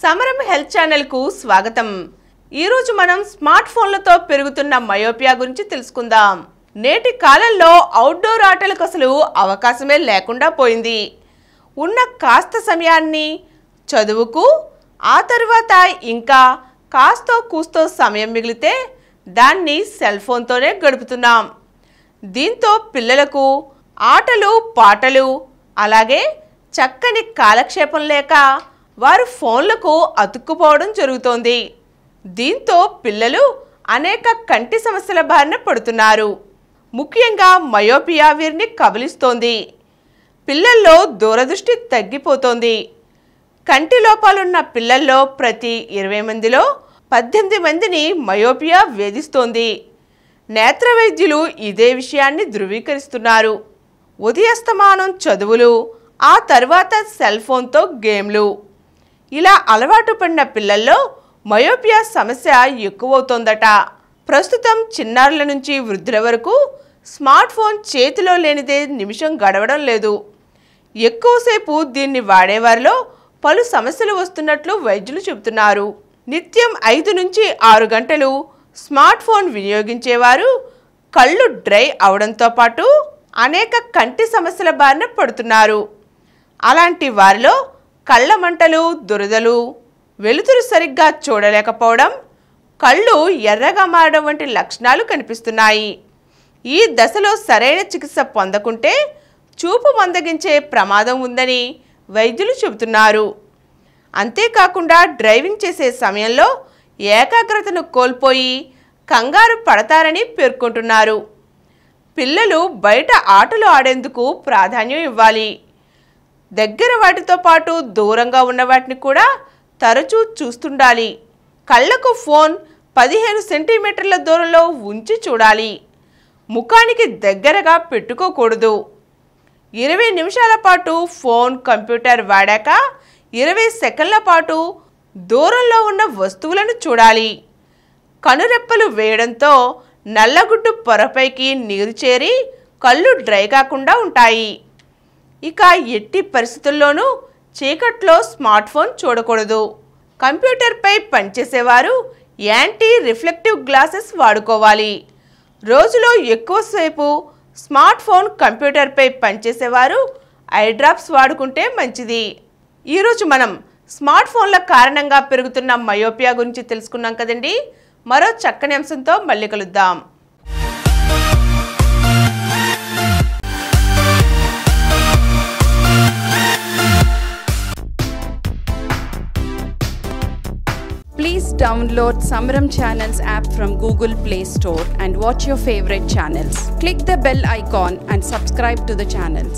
సమరం health channel కు స్వాగతం। ఈ రోజు మనం స్మార్ట్ ఫోన్లతో పెరుగుతున్న మయోపియా గురించి తెలుసుకుందాం। నేటి కాలంలో అవుట్డోర్ ఆటలకు అసలు అవకాశమే లేకుండా పోయింది। ఉన్న కాస్త సమయాన్ని చదువుకు ఆ తర్వాత ఇంకా కాస్తో కూస్తో సమయం మిగిలితే దాన్ని సెల్ ఫోన్తోనే గడుపుతున్నాం। దీంతో పిల్లలకు ఆటలు పాటలు అలాగే చక్కని కాలక్షేపం లేక వారు ఫోన్లకు అతుక్కుపోవడం జరుగుతోంది। దీంతో పిల్లలు అనేక కంటి సమస్యల బారిన పడుతున్నారు। ముఖ్యంగా మయోపియా వీరిని కబలిస్తోంది। పిల్లల్లో దూరదృష్టి తగ్గిపోతోంది। కంటి లోపాలున్న పిల్లల్లో ప్రతి 20 మందిలో 18 మందిని మయోపియా వేధిస్తోంది। నేత్ర వైద్యులు ఇదే విషయాన్ని ధృవీకరిస్తున్నారు। ఉదయాస్తమానం చదువులు ఆ తర్వాత సెల్ ఫోన్తో గేమ్లు ఇలా అలవాటు పడిన పిల్లల్లో మయోపియా సమస్య ఎక్కువవుతోందట। ప్రస్తుతం చిన్నారుల నుంచి వృద్ధుల వరకు స్మార్ట్ ఫోన్ చేతిలో లేనిదే నిమిషం గడవడం లేదు। ఎక్కువసేపు దీన్ని వాడేవారిలో పలు సమస్యలు వస్తున్నట్లు వైద్యులు చెబుతున్నారు। నిత్యం 5 నుంచి 6 గంటలు స్మార్ట్ ఫోన్ వినియోగించేవారు కళ్ళు డ్రై అవడంతో పాటు అనేక కంటి సమస్యల బారిన పడుతున్నారు। అలాంటి వారిలో కళ్ళ మంటలు, దురదలు, వెలుతురు సరిగ్గా చూడలేకపోవడం, కళ్ళు ఎర్రగా మారడం వంటి లక్షణాలు కనిపిస్తున్నాయి। ఈ దశలో సరైన చికిత్స పొందకుంటే చూపు మందగించే ప్రమాదం ఉందని వైద్యులు చెబుతున్నారు। అంతేకాకుండా డ్రైవింగ్ చేసే సమయంలో ఏకాగ్రతను కోల్పోయి కంగారు పడతారని పేర్కొంటున్నారు। పిల్లలు బయట ఆటలు ఆడేందుకు ప్రాధాన్యం ఇవ్వాలి। దగ్గర వాటితో పాటు దూరంగా ఉన్న వాటిని కూడా తరచూ చూస్తుండాలి। కళ్ళకు ఫోన్ 15 సెంటీమీటర్ల దూరంలో ఉంచి చూడాలి। ముఖానికి దగ్గరగా పెట్టుకోకూడదు। 20 నిమిషాల పాటు ఫోన్ కంప్యూటర్ వాడాక 20 సెకన్ల పాటు దూరంలో ఉన్న వస్తువులను చూడాలి। కనురెప్పలు వేయడంతో నల్లగుడ్డు పొరపైకి నీరు చేరి కళ్ళు డ్రై కాకుండా ఉంటాయి। ఇక ఎట్టి పరిస్థితుల్లోనూ చీకట్లో స్మార్ట్ ఫోన్ చూడకూడదు। కంప్యూటర్పై పనిచేసేవారు యాంటీ రిఫ్లెక్టివ్ గ్లాసెస్ వాడుకోవాలి। రోజులో ఎక్కువసేపు స్మార్ట్ ఫోన్ కంప్యూటర్పై పనిచేసేవారు ఐ డ్రాప్స్ వాడుకుంటే మంచిది। ఈరోజు మనం స్మార్ట్ ఫోన్ల కారణంగా పెరుగుతున్న మయోపియా గురించి తెలుసుకున్నాం కదండి। మరో చక్కని అంశంతో మళ్ళీ కలుద్దాం। Please download Samaram Channels app from Google Play Store and watch your favorite channels. Click the bell icon and subscribe to the channels.